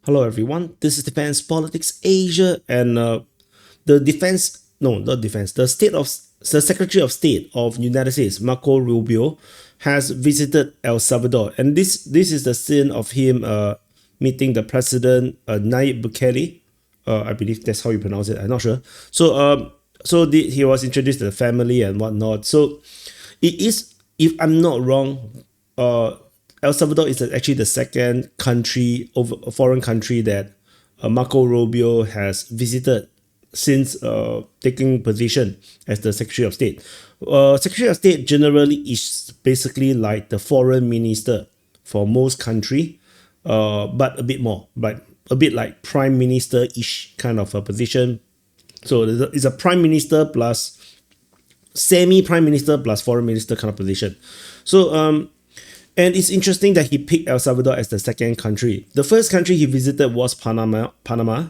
Hello, everyone. This is Defense Politics Asia, and the defense, no, not defense, the Secretary of State of United States, Marco Rubio, has visited El Salvador, and this is the scene of him meeting the president, Nayib Bukele. I believe that's how you pronounce it. I'm not sure. He was introduced to the family and whatnot. So it is, if I'm not wrong, El Salvador is actually the second country, over a foreign country, that Marco Rubio has visited since taking position as the Secretary of State. Secretary of State generally is basically like the foreign minister for most country, but a bit more, but a bit like prime minister-ish kind of a position. So it's a prime minister plus semi-prime minister plus foreign minister kind of position. So and it's interesting that he picked El Salvador as the second country. The first country he visited was Panama,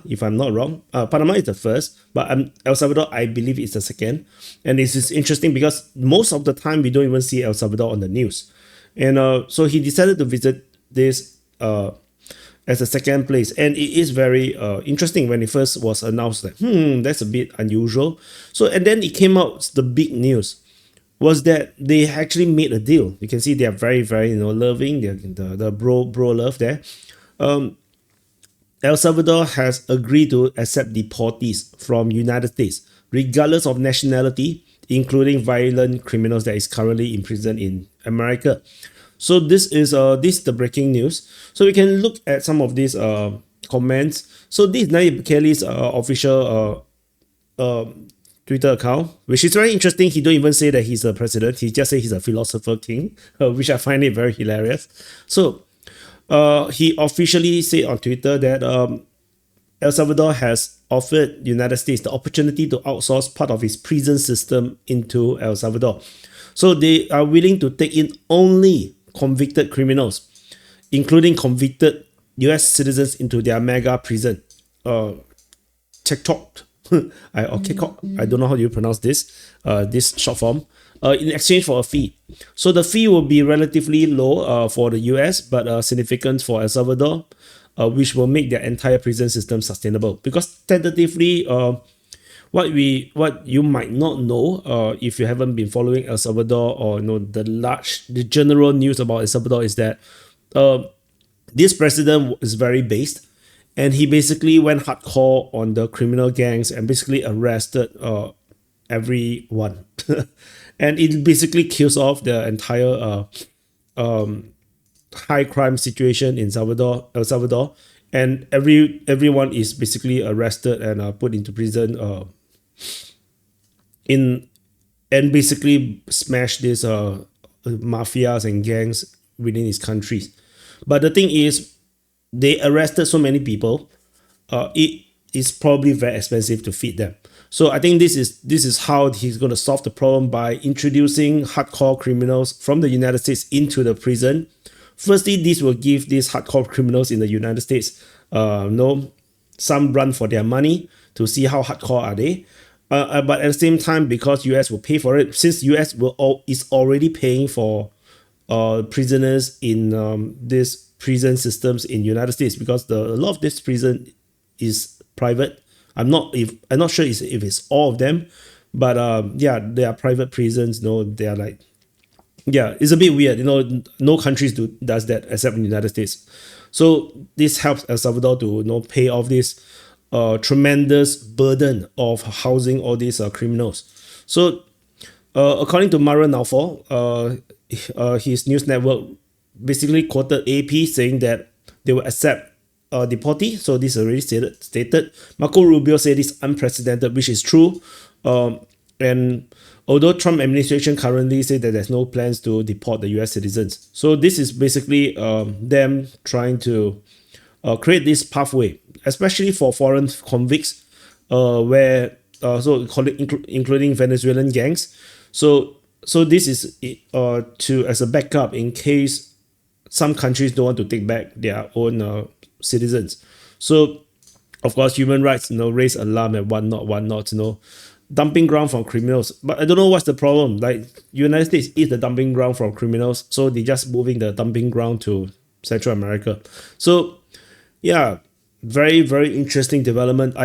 if I'm not wrong. Panama is the first, but El Salvador, I believe, is the second. And this is interesting because most of the time we don't even see El Salvador on the news. And so he decided to visit this as a second place. And it is very interesting when it first was announced that, that's a bit unusual. So, and then it came out, the big news was that they actually made a deal. You can see they are very, very, loving. They're the bro love there. El Salvador has agreed to accept deportees from United States, regardless of nationality, including violent criminals that is currently imprisoned in America. So this is the breaking news. So we can look at some of these comments. So this is Nayib Bukele's official Twitter account, which is very interesting. He don't even say that he's a president. He just say he's a philosopher king, which I find it very hilarious. So he officially said on Twitter that El Salvador has offered United States the opportunity to outsource part of its prison system into El Salvador. So they are willing to take in only convicted criminals, including convicted US citizens, into their mega prison. TikTok. I don't know how you pronounce this short form, in exchange for a fee. So the fee will be relatively low for the US, but significant for El Salvador, which will make their entire prison system sustainable. Because tentatively, what you might not know, if you haven't been following El Salvador, or the general news about El Salvador, is that this president is very based. And he basically went hardcore on the criminal gangs and basically arrested everyone. And it basically kills off the entire high crime situation in El Salvador. And everyone is basically arrested and put into prison and basically smash these mafias and gangs within his countries. But the thing is, they arrested so many people, it is probably very expensive to feed them. So I think this is how he's going to solve the problem, by introducing hardcore criminals from the United States into the prison. Firstly, this will give these hardcore criminals in the United States some run for their money to see how hardcore are they. But at the same time, because US will pay for it, since US is already paying for prisoners in this prison systems in United States, because a lot of this prison is private. I'm not sure if it's all of them, but they are private prisons. They are like, it's a bit weird. No countries does that except in the United States. So this helps El Salvador to pay off this tremendous burden of housing all these criminals. So according to Mara Naufal, his news network basically quoted AP saying that they will accept deportee. So this is already stated. Marco Rubio said it's unprecedented, which is true. And although Trump administration currently said that there's no plans to deport the US citizens. So this is basically them trying to create this pathway, especially for foreign convicts, including Venezuelan gangs. So this is as a backup in case some countries don't want to take back their own citizens. So, of course, human rights, raise alarm and whatnot, dumping ground for criminals. But I don't know what's the problem. Like, United States is the dumping ground for criminals, so they're just moving the dumping ground to Central America. So, yeah, very interesting development.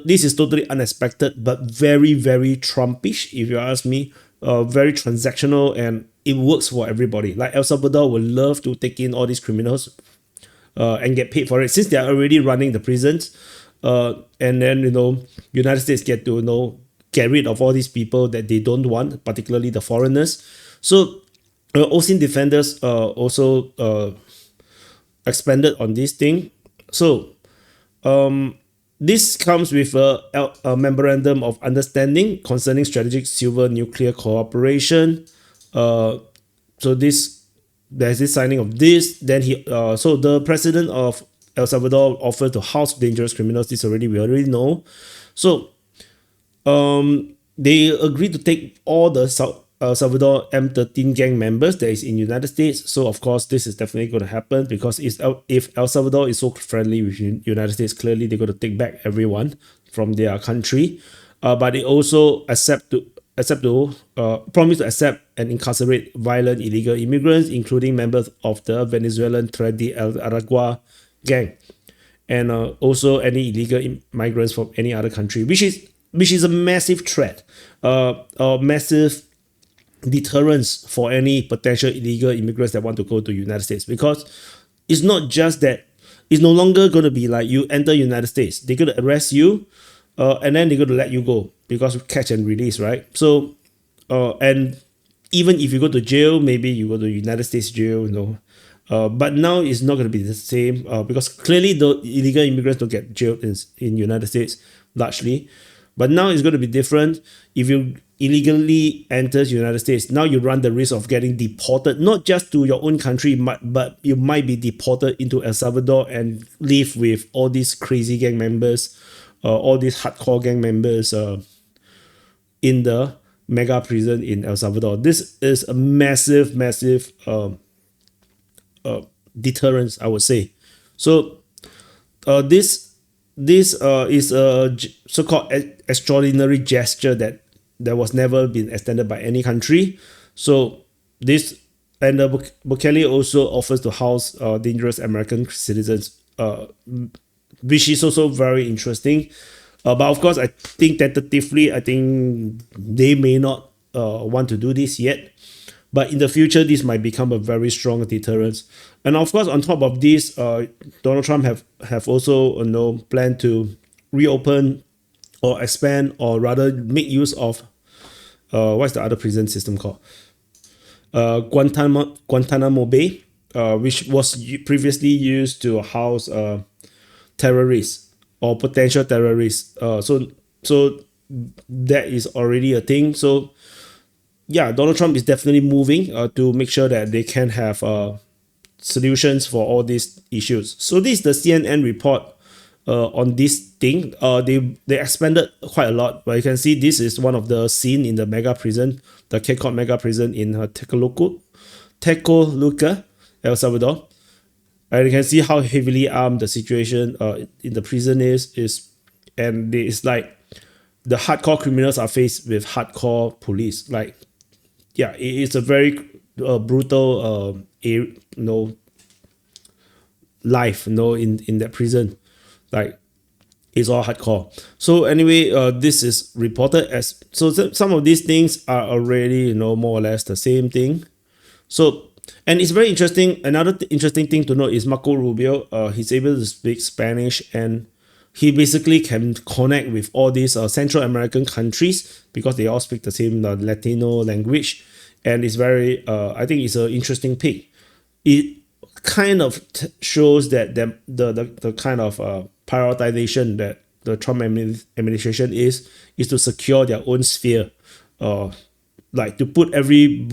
This is totally unexpected, but very Trumpish, if you ask me. Very transactional, and it works for everybody. Like El Salvador would love to take in all these criminals and get paid for it, since they are already running the prisons. And then United States get to get rid of all these people that they don't want, particularly the foreigners. So OSINT defenders also expanded on this thing. So this comes with a memorandum of understanding concerning strategic civil nuclear cooperation. So there's this signing of this. Then so the president of El Salvador offered to house dangerous criminals. This we already know. So they agreed to take all the Salvador M13 gang members that is in United States. So of course this is definitely going to happen, because if El Salvador is so friendly with United States, clearly they're going to take back everyone from their country. But they also promise to accept and incarcerate violent illegal immigrants, including members of the Venezuelan Trade El Aragua gang, and also any illegal migrants from any other country, which is a massive threat, a massive deterrence for any potential illegal immigrants that want to go to United States. Because it's not just that, it's no longer going to be like you enter United States, they're going to arrest you, and then they're going to let you go, because catch and release, right? So and even if you go to jail, maybe you go to United States jail, but now it's not going to be the same, because clearly the illegal immigrants don't get jailed in United States largely. But now it's going to be different. If you illegally enter the United States, now you run the risk of getting deported, not just to your own country, but you might be deported into El Salvador and live with all these crazy gang members, all these hardcore gang members in the mega prison in El Salvador. This is a massive deterrence, I would say. So this is a so-called extraordinary gesture that was never been extended by any country. So this, and Bukele also offers to house dangerous American citizens, which is also very interesting. But of course, I think tentatively, they may not want to do this yet. But in the future, this might become a very strong deterrence. And of course, on top of this, Donald Trump have also planned to reopen or expand, or rather make use of what's the other prison system called? Guantanamo Bay, which was previously used to house terrorists or potential terrorists. So that is already a thing. So yeah, Donald Trump is definitely moving to make sure that they can have solutions for all these issues. So this is the CNN report on this thing. They expanded quite a lot, but you can see this is one of the scene in the mega prison, the K-Cop mega prison in Tecoluca, El Salvador. And you can see how heavily armed the situation in the prison is, and it's like the hardcore criminals are faced with hardcore police. Like, yeah, it's a very brutal life, in that prison. Like, it's all hardcore. So anyway, this is reported as, so some of these things are already more or less the same thing. So, and it's very interesting. Another interesting thing to note is Marco Rubio. He's able to speak Spanish, and he basically can connect with all these Central American countries, because they all speak the same Latino language. And it's very, I think it's an interesting pick. It kind of shows that the kind of prioritization that the Trump administration is to secure their own sphere, like to put every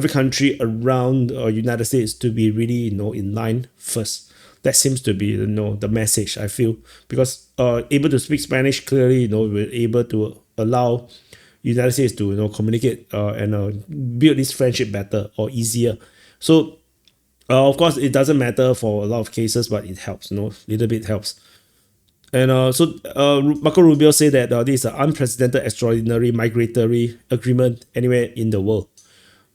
country around United States to be really in line first. That seems to be the message, I feel, because able to speak Spanish clearly, we're able to allow United States to communicate and build this friendship better or easier. So of course it doesn't matter for a lot of cases, but it helps, little bit helps. And so Marco Rubio said that this is an unprecedented, extraordinary migratory agreement anywhere in the world.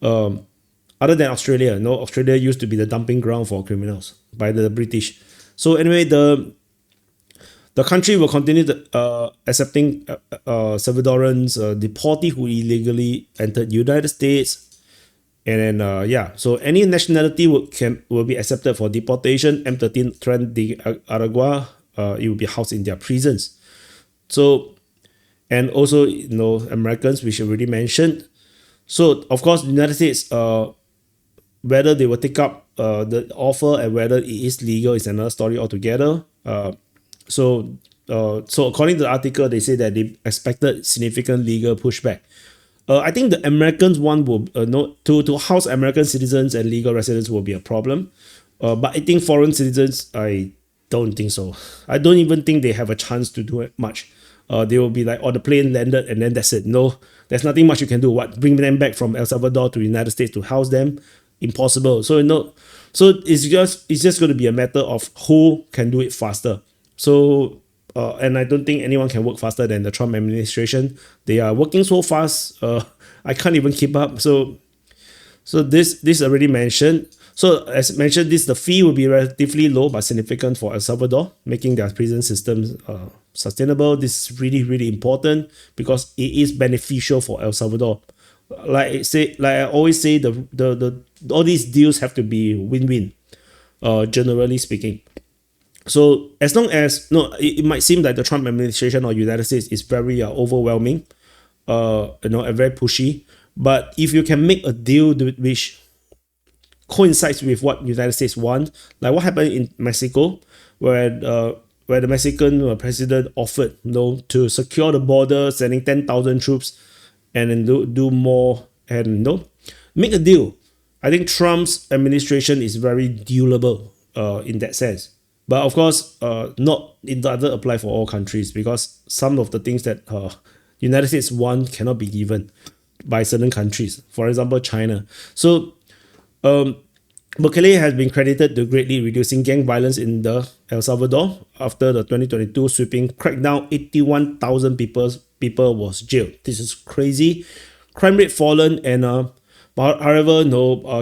Other than Australia, Australia used to be the dumping ground for criminals by the British. So anyway, the country will continue accepting Salvadorans, deportees who illegally entered United States. And then yeah, so any nationality will be accepted for deportation. M13 Tren de Aragua, it will be housed in their prisons. So, and also Americans, which already mentioned. So of course, the United States, whether they will take up the offer and whether it is legal is another story altogether. So according to the article, they say that they expected significant legal pushback. I think the Americans one will to house American citizens and legal residents will be a problem. But I think foreign citizens, I don't think so. I don't even think they have a chance to do it much. They will be like, oh, the plane landed and then that's it. No, there's nothing much you can do. What, bring them back from El Salvador to the United States to house them? Impossible. So so it's just going to be a matter of who can do it faster. So and I don't think anyone can work faster than the Trump administration. They are working so fast. I can't even keep up. So this already mentioned. So as mentioned, the fee will be relatively low but significant for El Salvador, making their prison systems sustainable. This is really, really important because it is beneficial for El Salvador. Like I always say, the all these deals have to be win-win, generally speaking. So as long as it might seem like the Trump administration or United States is very overwhelming, and very pushy. But if you can make a deal which coincides with what United States want, like what happened in Mexico, where the Mexican president offered to secure the border, sending 10,000 troops, and then do more and make a deal. I think Trump's administration is very durable in that sense. But of course, it doesn't apply for all countries because some of the things that United States want cannot be given by certain countries. For example, China. So Bukele has been credited to greatly reducing gang violence in El Salvador after the 2022 sweeping crackdown. 81,000 people was jailed. This is crazy. Crime rate fallen, and however,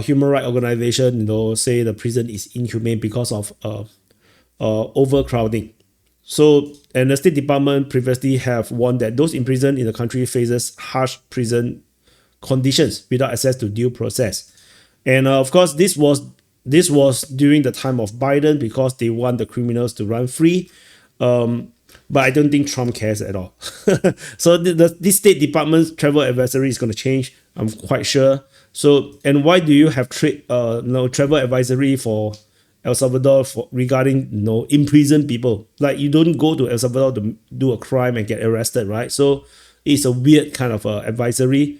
human rights organization say the prison is inhumane because of overcrowding. So, and the State Department previously have warned that those imprisoned in the country faces harsh prison conditions without access to due process. And of course, this was during the time of Biden because they want the criminals to run free. But I don't think Trump cares at all. So this State Department's travel advisory is going to change, I'm quite sure. So, and why do you have travel advisory for El Salvador regarding imprisoned people? Like, you don't go to El Salvador to do a crime and get arrested, right? So it's a weird kind of advisory.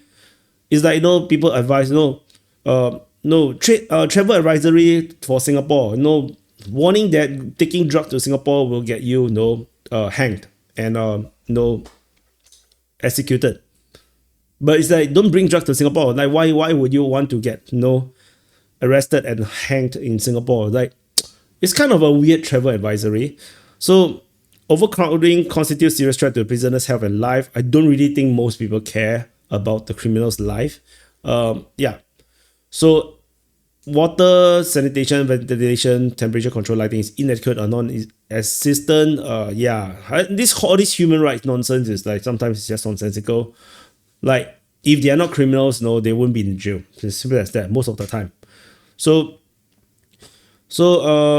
It's like people advise travel advisory for Singapore. Warning that taking drugs to Singapore will get you hanged and executed. But it's like, don't bring drugs to Singapore. Like, why would you want to get arrested and hanged in Singapore? Like, it's kind of a weird travel advisory. So overcrowding constitutes serious threat to the prisoner's health and life. I don't really think most people care about the criminal's life. Yeah. So water, sanitation, ventilation, temperature control, lighting is inadequate or non-existent. Yeah. All this human rights nonsense is like, sometimes it's just nonsensical. Like, if they are not criminals, they wouldn't be in jail. It's as simple as that most of the time. So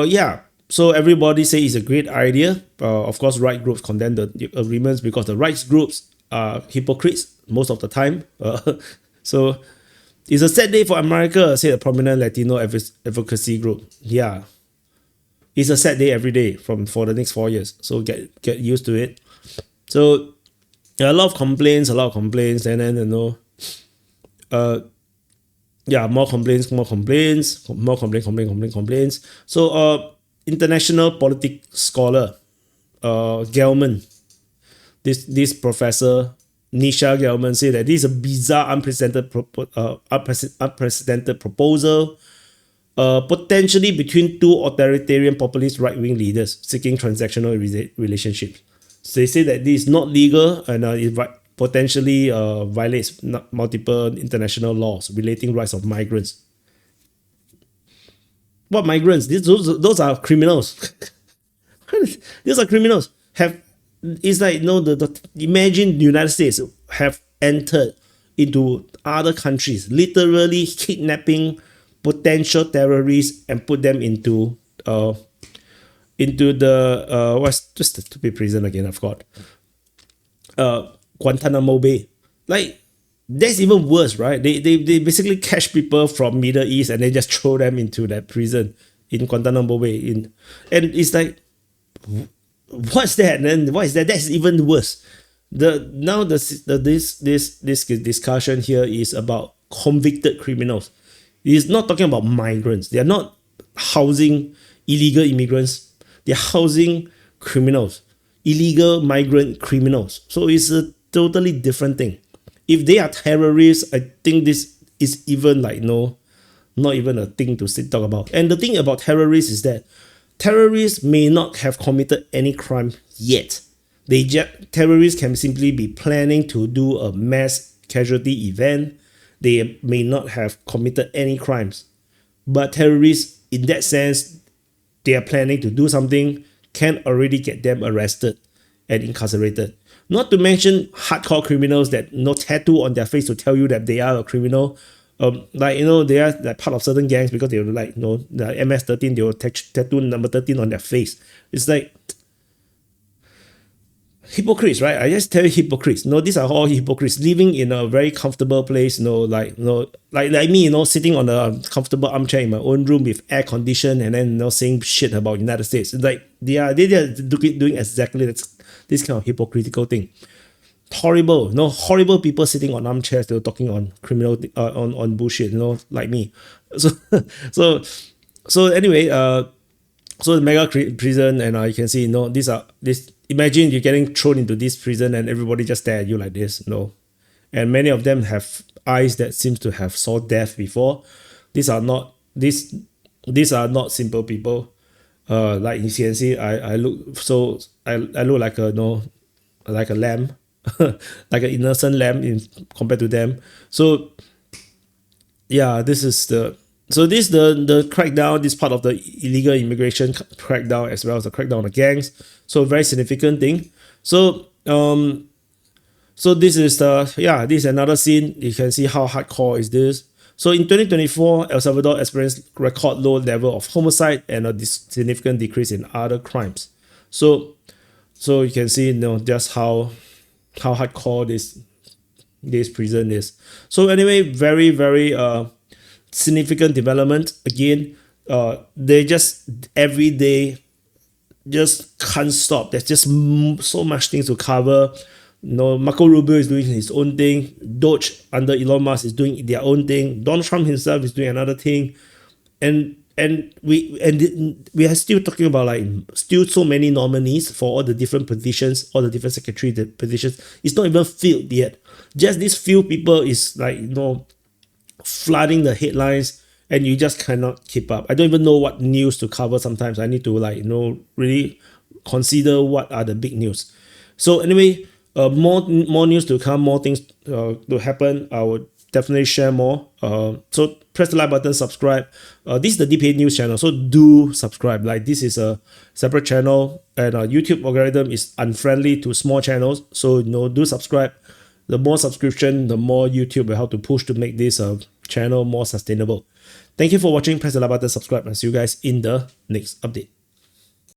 yeah. So everybody say it's a great idea. Of course, right groups condemn the agreements because the rights groups are hypocrites most of the time. So it's a sad day for America, say a prominent Latino advocacy group. Yeah. It's a sad day every day for the next 4 years. So get used to it. So a lot of complaints, and then yeah, more complaints. So international politics scholar Gelman, this professor Nisha Gelman, say that this is a bizarre, unprecedented proposal, potentially between two authoritarian populist right-wing leaders seeking transactional relationships. So they say that this is not legal and it potentially violates multiple international laws relating rights of migrants. What migrants? Those are criminals. These are criminals. It's like, imagine the United States have entered into other countries, literally kidnapping potential terrorists and put them into the what's just a stupid prison again, I forgot. Guantanamo Bay. Like, that's even worse, right? They basically catch people from Middle East and they just throw them into that prison in Guantanamo Bay. And it's like, what's that? And what is that? That's even worse. This discussion here is about convicted criminals. It's not talking about migrants. They are not housing illegal immigrants. They are housing criminals, illegal migrant criminals. So it's a totally different thing. If they are terrorists, I think this is even like not even a thing to talk about. And the thing about terrorists is that terrorists may not have committed any crime yet. Terrorists can simply be planning to do a mass casualty event. They may not have committed any crimes. But terrorists, in that sense, they are planning to do something, can already get them arrested and incarcerated. Not to mention hardcore criminals that no tattoo on their face to tell you that they are a criminal. They are like part of certain gangs because they were like, the MS-13, they will tattoo number 13 on their face. It's like hypocrites, right? I just tell you hypocrites. These are all hypocrites living in a very comfortable place. Like me, sitting on a comfortable armchair in my own room with air condition and then saying shit about United States. It's like they are doing exactly this kind of hypocritical thing. Horrible, horrible people sitting on armchairs. They were talking on criminal on bullshit. Like me. So anyway, so the mega prison, and you can see, this. Imagine you're getting thrown into this prison and everybody just stare at you like this, and many of them have eyes that seems to have saw death before. These are not simple people. Like you can see, I look like a lamb, like an innocent lamb compared to them. So yeah, this is the crackdown, this part of the illegal immigration crackdown, as well as the crackdown on the gangs. So very significant thing. So this is this is another scene. You can see how hardcore is this. So in 2024, El Salvador experienced record low level of homicide and a significant decrease in other crimes. So you can see just how hardcore this prison is. So anyway, very, very significant development. Again, they just every day just can't stop. There's just so much things to cover. Marco Rubio is doing his own thing. Doge under Elon Musk is doing their own thing. Donald Trump himself is doing another thing, and we are still talking about still so many nominees for all the different positions, all the different secretary positions. It's not even filled yet. Just these few people is flooding the headlines, and you just cannot keep up. I don't even know what news to cover sometimes. I need to really consider what are the big news. So anyway, more news to come, more things to happen. I would definitely share more. So press the like button, subscribe. This is the DPA News channel, so do subscribe. This is a separate channel, and YouTube algorithm is unfriendly to small channels. So do subscribe. The more subscription, the more YouTube will help to push to make this channel more sustainable. Thank you for watching. Press the like button, subscribe, and see you guys in the next update.